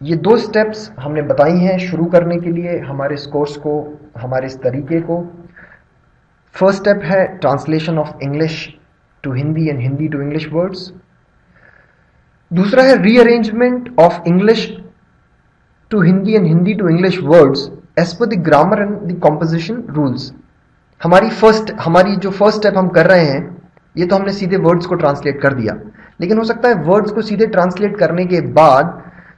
ये दो स्टेप्स हमने बताई हैं शुरू करने के लिए हमारे इस कोर्स को, हमारे इस तरीके को। फर्स्ट स्टेप है translation of English to Hindi and Hindi to English words. दूसरा है rearrangement of English to Hindi and Hindi to English words as per the grammar and the composition rules. हमारी जो फर्स्ट स्टेप हम कर रहे हैं, ये तो हमने सीधे वर्ड्स को ट्रांसलेट कर दिया, लेकिन हो सकता है वर्ड्स को सीधे ट्रांसलेट करने के बाद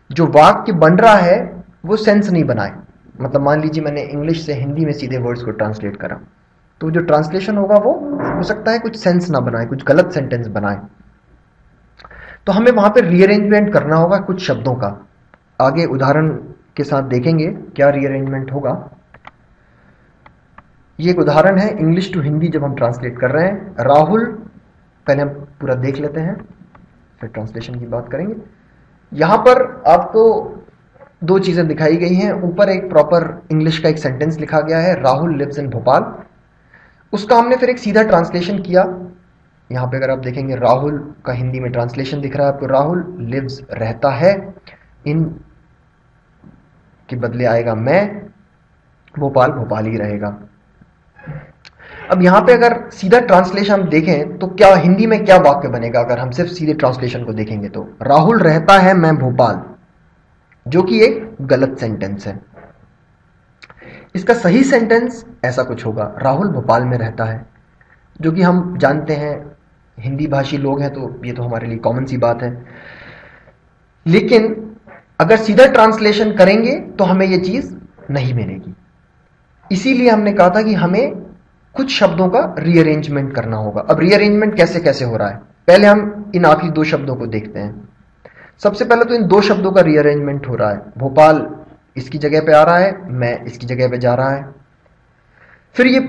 जो वाक्य बन रहा है वो सेंस नहीं बनाए। मतलब मान लीजिए मैंने इंग्लिश से हिंदी में सीधे वर्ड्स को ट्रांसलेट करा, तो जो ट्रांसलेशन होगा वो हो सकता है कुछ सेंस ना बनाए, कुछ गलत सेंटेंस बनाए। तो हमें वहां पे रीअरेंजमेंट करना होगा कुछ शब्दों का। आगे उदाहरण के साथ देखेंगे क्या रीअरेंजमेंट होगा। ये एक उदाहरण है इंग्लिश टू हिंदी जब हम ट्रांसलेट कर रहे हैं। राहुल, पहले हम पूरा देख लेते हैं फिर ट्रांसलेशन की बात करेंगे। यहां पर आपको दो चीजें दिखाई गई हैं। ऊपर एक प्रॉपर इंग्लिश का एक सेंटेंस लिखा गया है, राहुल लिव्स इन भोपाल। उसका हमने फिर एक सीधा ट्रांसलेशन किया। यहां पे अगर आप देखेंगे राहुल का हिंदी में ट्रांसलेशन दिख रहा है आपको, राहुल लिव्स रहता है, इन के बदले आएगा मैं, भोपाल भोपाल ही रहेगा। अब यहां पे अगर सीधा ट्रांसलेशन हम देखें तो क्या हिंदी में क्या वाक्य बनेगा अगर हम सिर्फ सीधे ट्रांसलेशन को देखेंगे तो, राहुल रहता है मैं भोपाल, जो कि एक गलत सेंटेंस है। इसका सही सेंटेंस ऐसा कुछ होगा, राहुल भोपाल में रहता है, जो कि हम जानते हैं हिंदी भाषी लोग हैं तो ये तो हमारे लिए कॉमन सी बात है। लेकिन अगर सीधा ट्रांसलेशन करेंगे तो हमें यह चीज नहीं मिलेगी। इसीलिए हमने कहा था कि हमें कुछ शब्दों का रीअरेंजमेंट करना होगा। अब रीअरेंजमेंट कैसे कैसे हो रहा है, पहले हम इन आखिरी दो शब्दों को देखते हैं। सबसे पहले तो इन दो शब्दों का रीअरेंजमेंट हो रहा है। भोपाल इसकी जगह पे आ रहा है, मैं इसकी जगह पे जा रहा है। फिर ये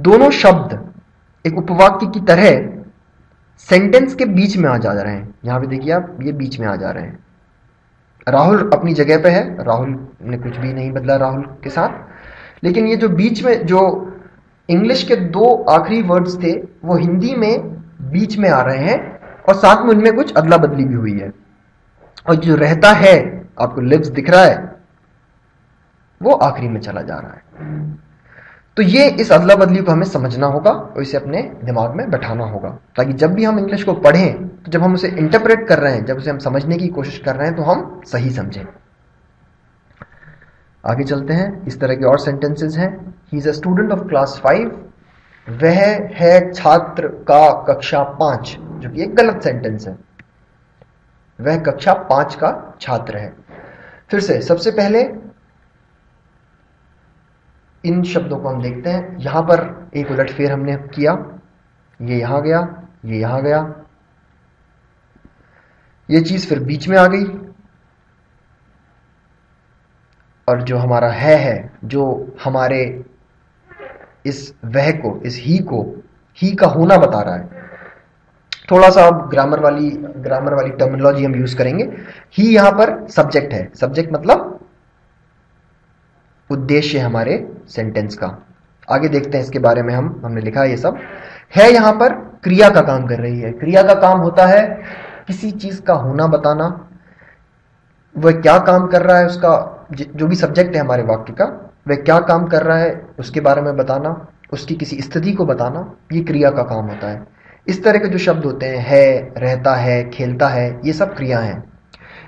दोनों शब्द एक उपवाक्य की तरह सेंटेंस के बीच में आ जा रहे हैं। यहां पे देखिए आप, ये बीच में आ जा रहे हैं। राहुल अपनी जगह पे है, राहुल ने कुछ भी नहीं बदला राहुल के साथ, लेकिन ये जो बीच में जो इंग्लिश के दो आखिरी वर्ड्स थे वो हिंदी में बीच में आ रहे हैं और साथ में उनमें कुछ अदला बदली भी हुई है। और जो रहता है, आपको लिव्स दिख रहा है, वो आखिरी में चला जा रहा है। तो ये इस अदला बदली को हमें समझना होगा और इसे अपने दिमाग में बैठाना होगा, ताकि जब भी हम इंग्लिश को पढ़ें तो जब हम उसे इंटरप्रेट कर रहे हैं, जब उसे हम समझने की कोशिश कर रहे हैं तो हम सही समझें। आगे चलते हैं। इस तरह के और सेंटेंसेस हैं। He is a student of class 5, वह है छात्र का कक्षा 5, जो कि एक गलत सेंटेंस है। वह कक्षा 5 का छात्र है। फिर से सबसे पहले इन शब्दों को हम देखते हैं। यहां पर एक उलटफेर हमने किया, ये यहां गया, ये यहां गया, ये चीज फिर बीच में आ गई। और जो हमारा है जो हमारे इस वह को, इस ही का होना बता रहा है। थोड़ा सा अब ग्रामर वाली टर्मिनोलॉजी हम यूज करेंगे। ही यहां पर सब्जेक्ट है। सब्जेक्ट मतलब उद्देश्य हमारे सेंटेंस का। आगे देखते हैं इसके बारे में। हमने लिखा है ये सब है यहां पर क्रिया का काम कर रही है। क्रिया का काम होता है किसी चीज का होना बताना। वह क्या काम कर रहा है, उसका जो भी सब्जेक्ट है हमारे वाक्य का, वह क्या काम कर रहा है उसके बारे में बताना, उसकी किसी स्थिति को बताना, ये क्रिया का काम होता है। इस तरह के जो शब्द होते हैं, है, रहता है, खेलता है, ये सब क्रिया हैं।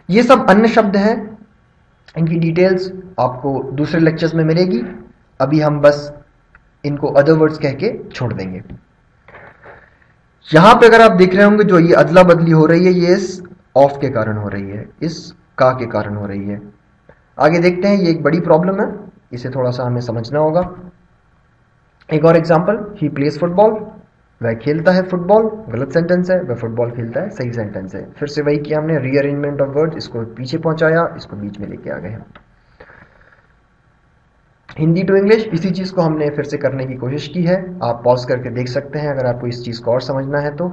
ये सब अन्य शब्द हैं, इनकी डिटेल्स आपको दूसरे लेक्चर्स में मिलेगी। अभी हम बस इनको अदर वर्ड्स कह के छोड़ देंगे। यहां पे अगर आप देख रहे होंगे जो ये अदला बदली हो रही है, ये इस ऑफ के कारण हो रही है, इस का के कारण हो रही है। आगे देखते हैं, ये एक बड़ी प्रॉब्लम है, इसे थोड़ा सा हमें समझना होगा। एक और एग्जांपल, ही प्लेज फुटबॉल, वह खेलता है फुटबॉल, गलत सेंटेंस है। वह फुटबॉल खेलता है, सही सेंटेंस है। फिर से वही किया हमने, रीअरेंजमेंट ऑफ वर्ड्स, इसको पीछे पहुंचाया, इसको बीच में लेके आ गए हम। हिंदी टू इंग्लिश, इसी चीज को हमने फिर से करने की कोशिश की है। आप पॉज करके देख सकते हैं अगर आपको इस चीज को और समझना है तो।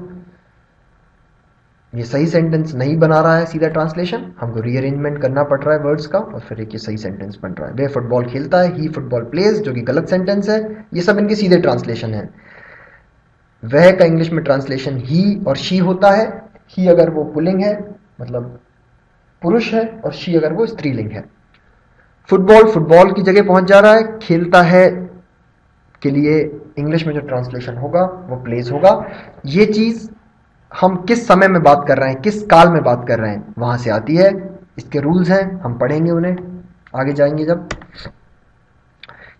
ये सही सेंटेंस नहीं बना रहा है सीधा ट्रांसलेशन, हमको रीअरेंजमेंट करना पड़ रहा है वर्ड्स का, और फिर एक ये सही सेंटेंस बन रहा है। वह फुटबॉल खेलता है, ही फुटबॉल प्लेज, जो कि गलत सेंटेंस है। ये सब इनके सीधे ट्रांसलेशन है। वह का इंग्लिश में ट्रांसलेशन ही और शी होता है। ही अगर वो पुलिंग है, मतलब पुरुष है और शी अगर वो स्त्रीलिंग है। फुटबॉल फुटबॉल की जगह पहुंच जा रहा है, खेलता है के लिए इंग्लिश में जो ट्रांसलेशन होगा वो प्लेस होगा। ये चीज हम किस समय में बात कर रहे हैं, किस काल में बात कर रहे हैं, वहां से आती है। इसके रूल्स हैं, हम पढ़ेंगे उन्हें आगे जाएंगे जब।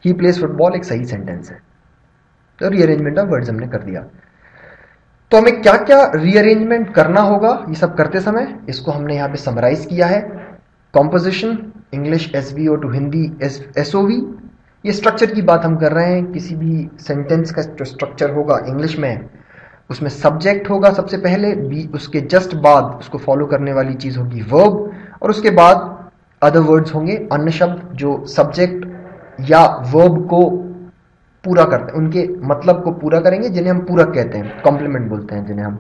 ही प्लेस फुटबॉल एक सही सेंटेंस है, तो रीअरेंजमेंट ऑफ वर्ड्स हमने कर दिया। तो हमें क्या क्या रीअरेंजमेंट करना होगा ये सब करते समय, इसको हमने यहाँ पे समराइज किया है। Composition, English SVO to Hindi SOV. ये स्ट्रक्चर की बात हम कर रहे हैं। किसी भी सेंटेंस का जो स्ट्रक्चर होगा इंग्लिश में, उसमें सब्जेक्ट होगा सबसे पहले, बी उसके जस्ट बाद उसको फॉलो करने वाली चीज होगी वर्ब, और उसके बाद अदर वर्ड्स होंगे, अन्य शब्द जो सब्जेक्ट या वर्ब को पूरा करते हैं, उनके मतलब को पूरा करेंगे, जिन्हें हम पूरक कहते हैं, कॉम्प्लीमेंट बोलते हैं जिन्हें हम।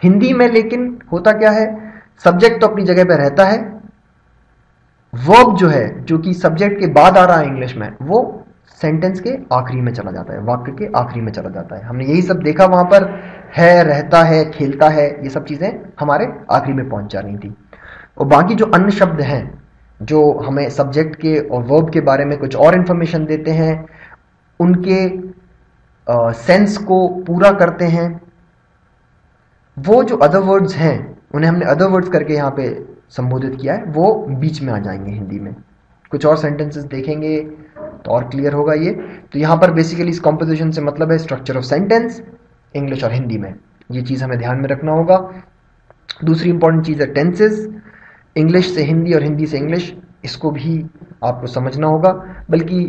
हिंदी में लेकिन होता क्या है, सब्जेक्ट तो अपनी जगह पर रहता है, वर्ब जो है जो कि सब्जेक्ट के बाद आ रहा है इंग्लिश में, वो सेंटेंस के आखिरी में चला जाता है, वाक्य के आखिरी में चला जाता है। हमने यही सब देखा वहां पर, है, रहता है, खेलता है, ये सब चीजें हमारे आखिरी में पहुंच जानी थी। और बाकी जो अन्य शब्द हैं जो हमें सब्जेक्ट के और वर्ब के बारे में कुछ और इंफॉर्मेशन देते हैं, उनके सेंस को पूरा करते हैं, वो जो अदर वर्ड्स हैं उन्हें हमने अदर वर्ड्स करके यहाँ पे संबोधित किया है, वो बीच में आ जाएंगे हिंदी में। कुछ और सेंटेंसेस देखेंगे तो और क्लियर होगा ये। तो यहाँ पर बेसिकली इस कॉम्पोजिशन से मतलब है स्ट्रक्चर ऑफ सेंटेंस, इंग्लिश और हिंदी में। ये चीज़ हमें ध्यान में रखना होगा। दूसरी इंपॉर्टेंट चीज़ है टेंसेस, इंग्लिश से हिंदी और हिंदी से इंग्लिश, इसको भी आपको समझना होगा। बल्कि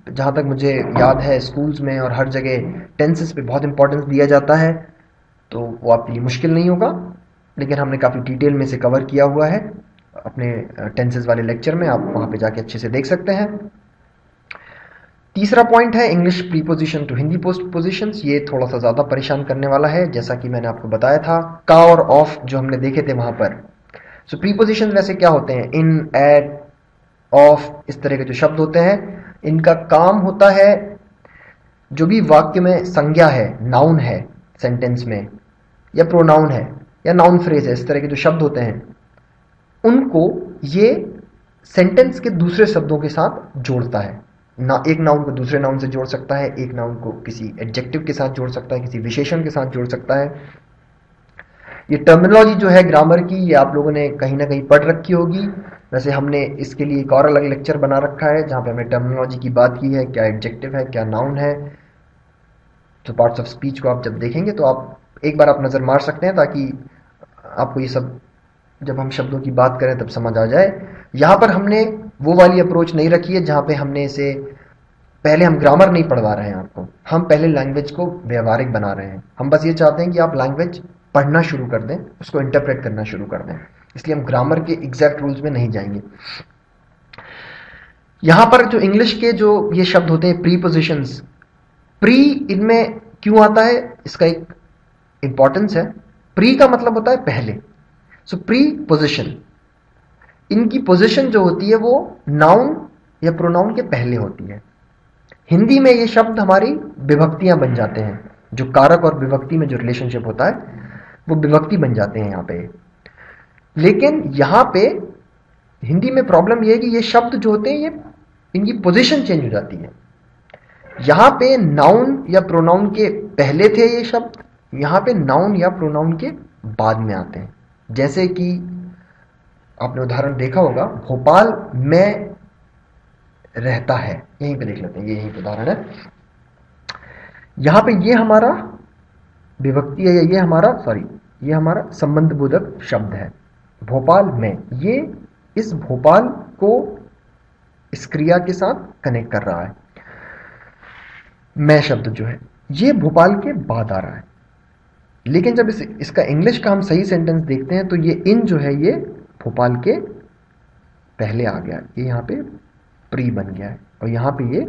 जहाँ तक मुझे याद है स्कूल्स में और हर जगह टेंसेस पे बहुत इंपॉर्टेंस दिया जाता है, तो वो आपके लिए मुश्किल नहीं होगा, लेकिन हमने काफ़ी डिटेल में से कवर किया हुआ है अपने टेंसेस वाले लेक्चर में, आप वहाँ पे जाके अच्छे से देख सकते हैं। तीसरा पॉइंट है English preposition to Hindi postpositions. ये थोड़ा सा ज़्यादा परेशान करने वाला है, जैसा कि मैंने आपको बताया था, का और ऑफ जो हमने देखे थे वहाँ पर। सो प्रीपोजिशन वैसे क्या होते हैं, इन, एट, ऑफ, इस तरह के जो शब्द होते हैं, इनका काम होता है जो भी वाक्य में संज्ञा है, नाउन है सेंटेंस में, या प्रोनाउन है, या नाउन फ्रेज है, इस तरह के जो शब्द होते हैं, उनको ये सेंटेंस के दूसरे शब्दों के साथ जोड़ता है। ना एक नाउन को दूसरे नाउन से जोड़ सकता है, एक नाउन को किसी एडजेक्टिव के साथ जोड़ सकता है, किसी विशेषण के साथ जोड़ सकता है। ये टर्मिनोलॉजी जो है ग्रामर की, ये आप लोगों ने कहीं ना कहीं पढ़ रखी होगी। वैसे हमने इसके लिए एक और अलग लेक्चर बना रखा है जहाँ पे हमने टर्मिनोलॉजी की बात की है, क्या एडजेक्टिव है, क्या नाउन है। तो पार्ट्स ऑफ स्पीच को आप जब देखेंगे तो आप एक बार आप नज़र मार सकते हैं, ताकि आपको ये सब जब हम शब्दों की बात करें तब समझ आ जाए। यहाँ पर हमने वो वाली अप्रोच नहीं रखी है जहाँ पे हमने इसे पहले हम ग्रामर नहीं पढ़वा रहे हैं आपको, हम पहले लैंग्वेज को व्यवहारिक बना रहे हैं। हम बस ये चाहते हैं कि आप लैंग्वेज पढ़ना शुरू कर दें, उसको इंटरप्रेट करना शुरू कर दें, इसलिए हम ग्रामर के एग्जैक्ट रूल्स में नहीं जाएंगे। यहाँ पर जो इंग्लिश के जो ये शब्द होते हैं प्रीपोजिशंस, प्री इनमें क्यों आता है, इसका एक इंपॉर्टेंस है। प्री का मतलब होता है पहले, सो प्री पोजिशन, इनकी पोजीशन जो होती है वो नाउन या प्रोनाउन के पहले होती है। हिंदी में ये शब्द हमारी विभक्तियां बन जाते हैं, जो कारक और विभक्ति में जो रिलेशनशिप होता है वो विभक्ति बन जाते हैं यहाँ पे। लेकिन यहाँ पे हिंदी में प्रॉब्लम ये है कि ये शब्द जो होते हैं ये इनकी पोजीशन चेंज हो जाती है। यहाँ पे नाउन या प्रोनाउन के पहले थे ये शब्द, यहाँ पे नाउन या प्रोनाउन के बाद में आते हैं। जैसे कि आपने उदाहरण देखा होगा, भोपाल में रहता है, यहीं पे देख लेते हैं, ये यहीं पे उदाहरण है। यहां पे ये हमारा विभक्ति है, ये हमारा संबंध बोधक शब्द है, भोपाल में। ये इस भोपाल को इस क्रिया के साथ कनेक्ट कर रहा है। मैं शब्द जो है ये भोपाल के बाद आ रहा है। लेकिन जब इसका इंग्लिश का हम सही सेंटेंस देखते हैं तो ये इन जो है ये भोपाल के पहले आ गया, ये यहाँ पे प्री बन गया है, और यहाँ पे ये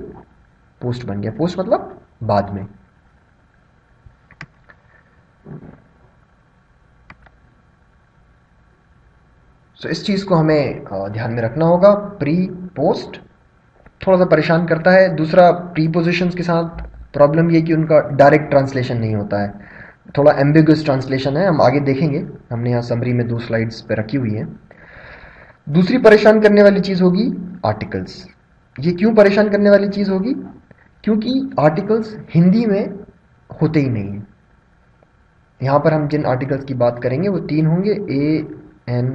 पोस्ट बन गया। पोस्ट मतलब बाद में। सो इस चीज को हमें ध्यान में रखना होगा। प्री पोस्ट थोड़ा सा परेशान करता है। दूसरा, प्रीपोजिशंस के साथ प्रॉब्लम ये कि उनका डायरेक्ट ट्रांसलेशन नहीं होता है। थोड़ा एम्बिगुअस ट्रांसलेशन है, हम आगे देखेंगे। हमने यहाँ समरी में 2 स्लाइड्स पे रखी हुई है। दूसरी परेशान करने वाली चीज़ होगी आर्टिकल्स। ये क्यों परेशान करने वाली चीज़ होगी? क्योंकि आर्टिकल्स हिंदी में होते ही नहीं हैं। यहाँ पर हम जिन आर्टिकल्स की बात करेंगे वो 3 होंगे, ए, एन,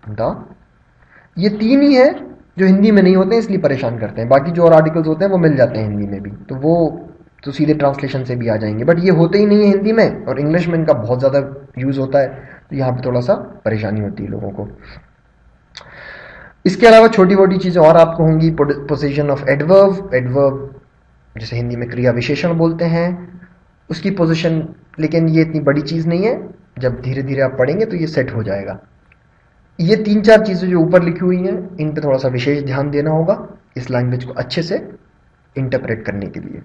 द। ये 3 ही है जो हिंदी में नहीं होते हैं, इसलिए परेशान करते हैं। बाकी जो और आर्टिकल्स होते हैं वो मिल जाते हैं हिंदी में भी, तो वो तो सीधे ट्रांसलेशन से भी आ जाएंगे, बट ये होते ही नहीं है हिंदी में, और इंग्लिश में इनका बहुत ज़्यादा यूज़ होता है, तो यहाँ पे थोड़ा सा परेशानी होती है लोगों को। इसके अलावा छोटी मोटी चीज़ें और आपको होंगी। पोजीशन ऑफ एडवर्ब, एडवर्ब जैसे हिंदी में क्रिया विशेषण बोलते हैं, उसकी पोजीशन, लेकिन ये इतनी बड़ी चीज़ नहीं है, जब धीरे धीरे आप पढ़ेंगे तो ये सेट हो जाएगा। ये 3-4 चीज़ें जो ऊपर लिखी हुई हैं, इन पे थोड़ा सा विशेष ध्यान देना होगा इस लैंग्वेज को अच्छे से इंटरप्रेट करने के लिए।